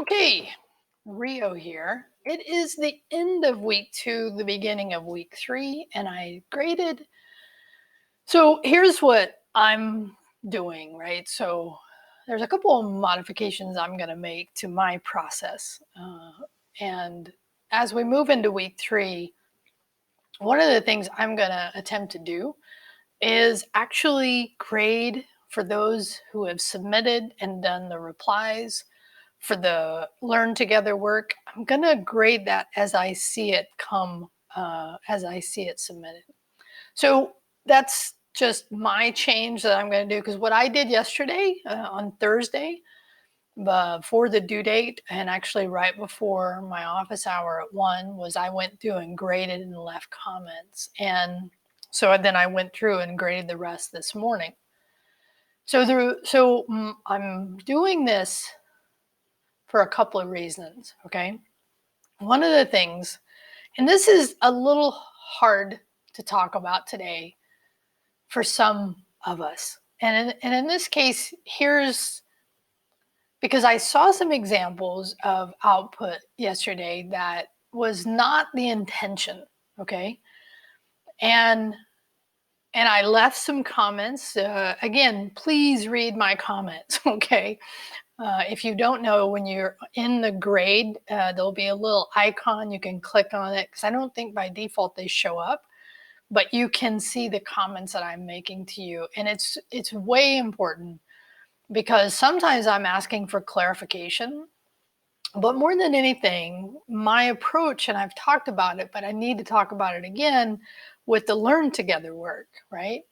Okay, Rio here. It is the end of week 2, the beginning of week 3, and I graded. So here's what I'm doing, right? So there's a couple of modifications I'm going to make to my process. And as we move into week 3, one of the things I'm going to attempt to do is actually grade for those who have submitted and done the replies for the Learn Together work. I'm going to grade that as I see it come, as I see it submitted. So that's just my change that I'm going to do, because what I did yesterday on Thursday before the due date, and actually right before my office hour at 1, was I went through and graded and left comments. And so then I went through and graded the rest this morning. So I'm doing this for a couple of reasons, okay? One of the things, and this is a little hard to talk about today for some of us. And in this case, here's because I saw some examples of output yesterday that was not the intention, okay? And I left some comments. Again, please read my comments, okay? If you don't know, when you're in the grade, there'll be a little icon. You can click on it, because I don't think by default they show up, but you can see the comments that I'm making to you. And it's way important, because sometimes I'm asking for clarification. But more than anything, my approach, and I've talked about it, but I need to talk about it again with the Learn Together work, right?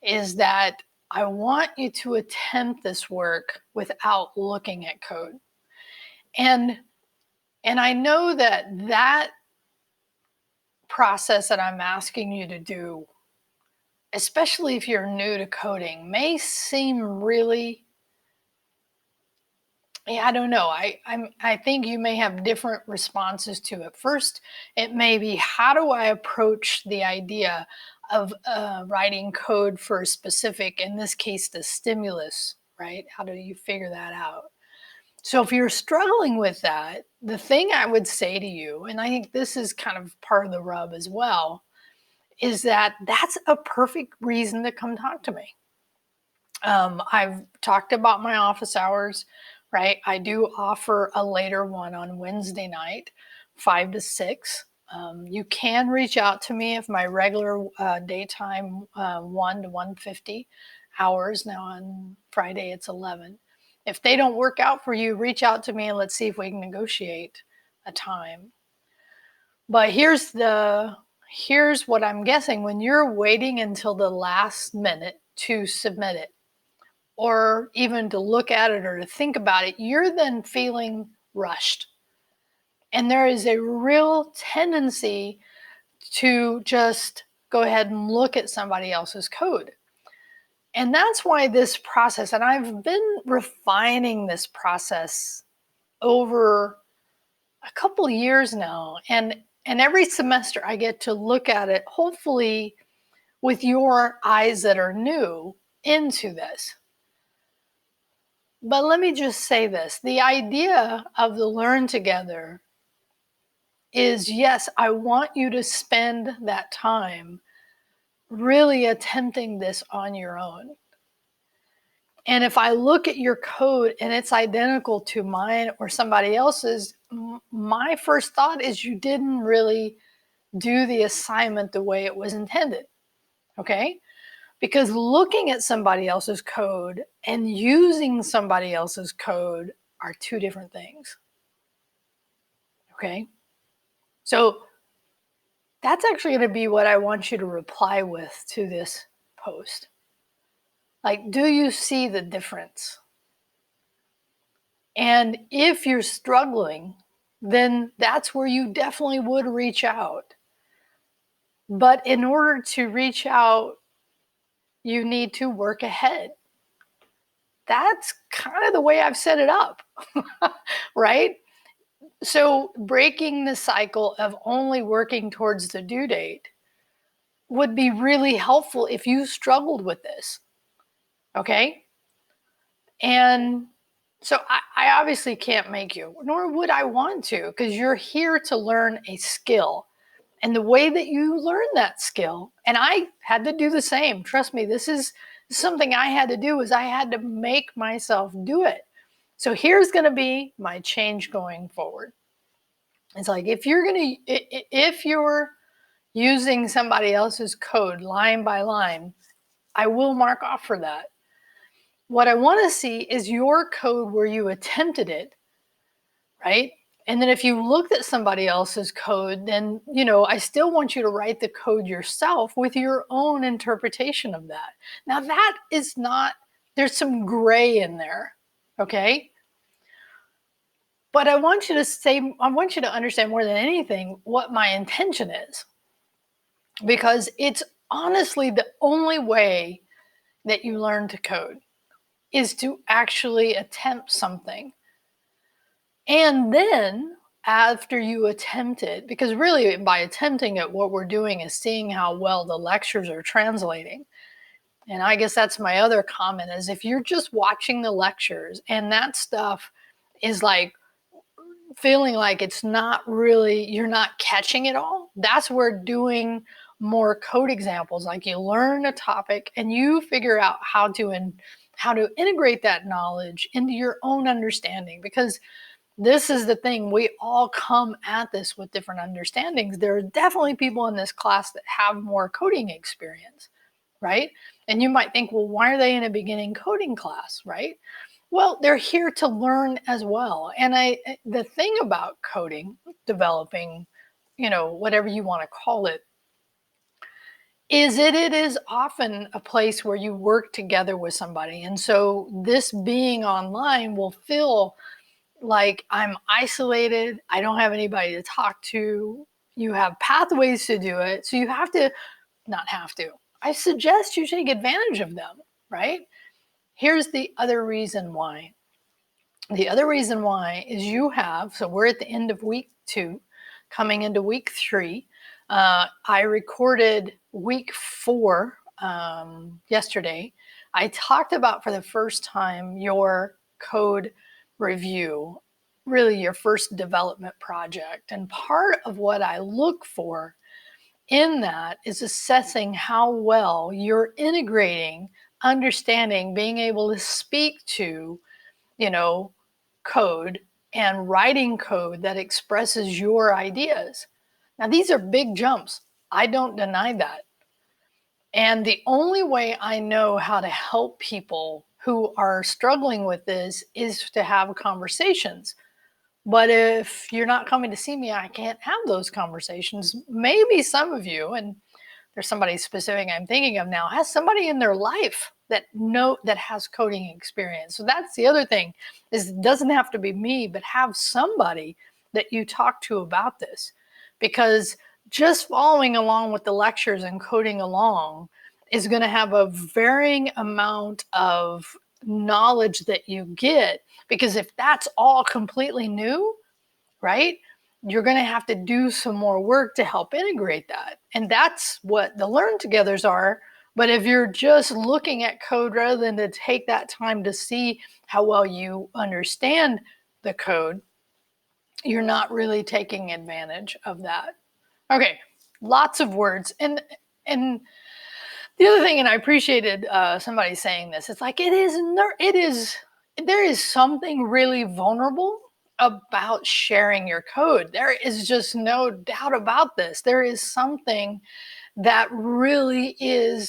Is that I want you to attempt this work without looking at code. And I know that process that I'm asking you to do, especially if you're new to coding, may seem really, I don't know. I think you may have different responses to it. First, it may be, how do I approach the idea of writing code for a specific, in this case, the stimulus, right? How do you figure that out? So if you're struggling with that, the thing I would say to you, and I think this is kind of part of the rub as well, is that that's a perfect reason to come talk to me. I've talked about my office hours, right? I do offer a later one on Wednesday night, 5 to 6. You can reach out to me if my regular daytime 1 to 1:50 hours. Now on Friday it's 11. If they don't work out for you, reach out to me and let's see if we can negotiate a time. But here's what I'm guessing: when you're waiting until the last minute to submit it, or even to look at it or to think about it, you're then feeling rushed. And there is a real tendency to just go ahead and look at somebody else's code. And that's why this process, and I've been refining this process over a couple of years now, and every semester I get to look at it, hopefully with your eyes that are new into this. But let me just say this: the idea of the Learn Together is, yes, I want you to spend that time really attempting this on your own. And if I look at your code and it's identical to mine or somebody else's, my first thought is you didn't really do the assignment the way it was intended, okay? Because looking at somebody else's code and using somebody else's code are two different things, okay? So that's actually going to be what I want you to reply with to this post. Like, do you see the difference? And if you're struggling, then that's where you definitely would reach out. But in order to reach out, you need to work ahead. That's kind of the way I've set it up, right? So breaking the cycle of only working towards the due date would be really helpful if you struggled with this, okay? And So I obviously can't make you, nor would I want to, because you're here to learn a skill. And the way that you learn that skill, and I had to do the same. Trust me, this is something I had to do, is I had to make myself do it. So here's going to be my change going forward. It's like if you're using somebody else's code line by line, I will mark off for that. What I want to see is your code where you attempted it, right? And then if you looked at somebody else's code, then, I still want you to write the code yourself with your own interpretation of that. Now, that is not, there's some gray in there, okay? But I want you to understand more than anything what my intention is, because it's honestly the only way that you learn to code is to actually attempt something. And then after you attempt it, because really by attempting it, what we're doing is seeing how well the lectures are translating. And I guess that's my other comment, is if you're just watching the lectures and that stuff is like feeling like it's not really, you're not catching it all, that's where doing more code examples, like you learn a topic and you figure out how to integrate that knowledge into your own understanding. Because this is the thing, we all come at this with different understandings. There are definitely people in this class that have more coding experience, right? And you might think, well, why are they in a beginning coding class, right? Well, they're here to learn as well. And the thing about coding, developing, whatever you want to call it, is it is often a place where you work together with somebody. And so this being online will feel like I'm isolated. I don't have anybody to talk to. You have pathways to do it. So you have to, not have to, I suggest you take advantage of them, right? Here's the other reason why. The other reason why is so we're at the end of week 2, coming into week 3. I recorded week 4 yesterday. I talked about for the first time your code review, really your first development project. And part of what I look for in that is assessing how well you're integrating, understanding, being able to speak to, code and writing code that expresses your ideas. Now, these are big jumps. I don't deny that. And the only way I know how to help people who are struggling with this is to have conversations. But if you're not coming to see me, I can't have those conversations. Maybe some of you, and there's somebody specific I'm thinking of now, has somebody in their life that has coding experience. So that's the other thing, is it doesn't have to be me, but have somebody that you talk to about this. Because just following along with the lectures and coding along is going to have a varying amount of knowledge that you get. Because if that's all completely new, right, you're going to have to do some more work to help integrate that. And that's what the learn togethers are. But if you're just looking at code rather than to take that time to see how well you understand the code, you're not really taking advantage of that. Okay, lots of words. And the other thing, and I appreciated somebody saying this, it's like there is something really vulnerable about sharing your code. There is just no doubt about this. There is something that really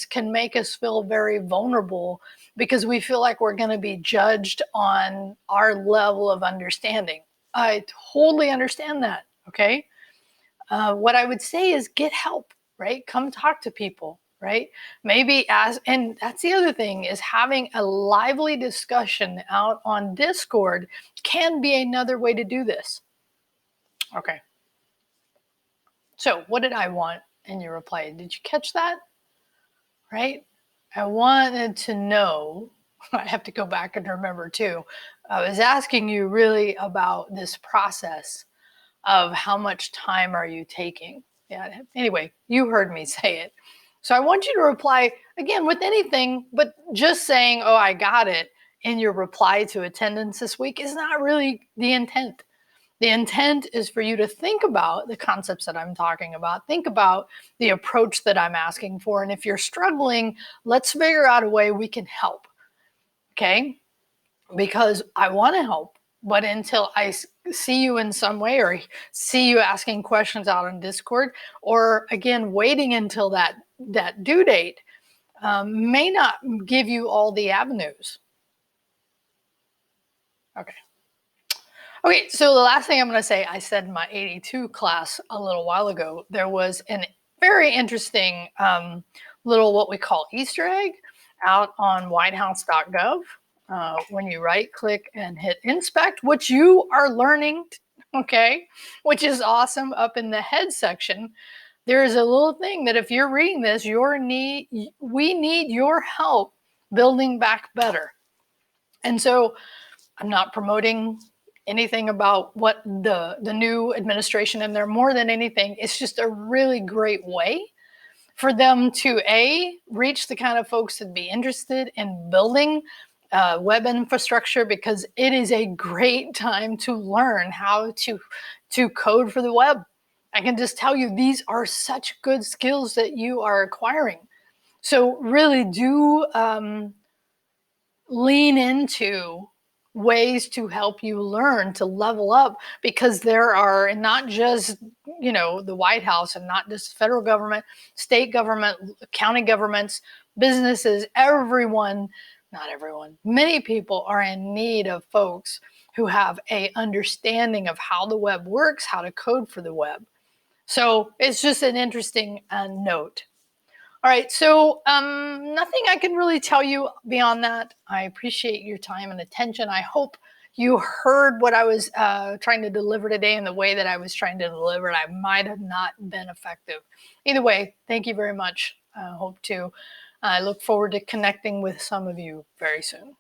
can make us feel very vulnerable, because we feel like we're going to be judged on our level of understanding. I totally understand that. Okay. What I would say is get help, right? Come talk to people, right? And that's the other thing, is having a lively discussion out on Discord can be another way to do this. Okay. So what did I want in your reply? Did you catch that? Right? I wanted to know, I have to go back and remember too. I was asking you really about this process of how much time are you taking. Yeah. Anyway, you heard me say it. So I want you to reply again with anything, but just saying, oh, I got it, in your reply to attendance this week is not really the intent. The intent is for you to think about the concepts that I'm talking about. Think about the approach that I'm asking for. And if you're struggling, let's figure out a way we can help. Okay? Because I want to help. But until I see you in some way, or see you asking questions out on Discord, or again, waiting until that due date, may not give you all the avenues. Okay. Okay, so the last thing I'm going to say, I said in my 82 class a little while ago, there was a very interesting little what we call Easter egg out on whitehouse.gov. When you right click and hit inspect, which you are learning, okay, which is awesome, up in the head section, there is a little thing that if you're reading this, we need your help building back better. And so I'm not promoting anything about what the new administration in there. More than anything, it's just a really great way for them to reach the kind of folks that be interested in building web infrastructure, because it is a great time to learn how to code for the web. I can just tell you, these are such good skills that you are acquiring. So really do lean into ways to help you learn to level up, because there are not just, the White House, and not just federal government, state government, county governments, businesses, everyone, not everyone, many people are in need of folks who have a understanding of how the web works, how to code for the web. So it's just an interesting note. All right, so nothing I can really tell you beyond that. I appreciate your time and attention. I hope you heard what I was trying to deliver today in the way that I was trying to deliver it. I might have not been effective. Either way, thank you very much. I look forward to connecting with some of you very soon.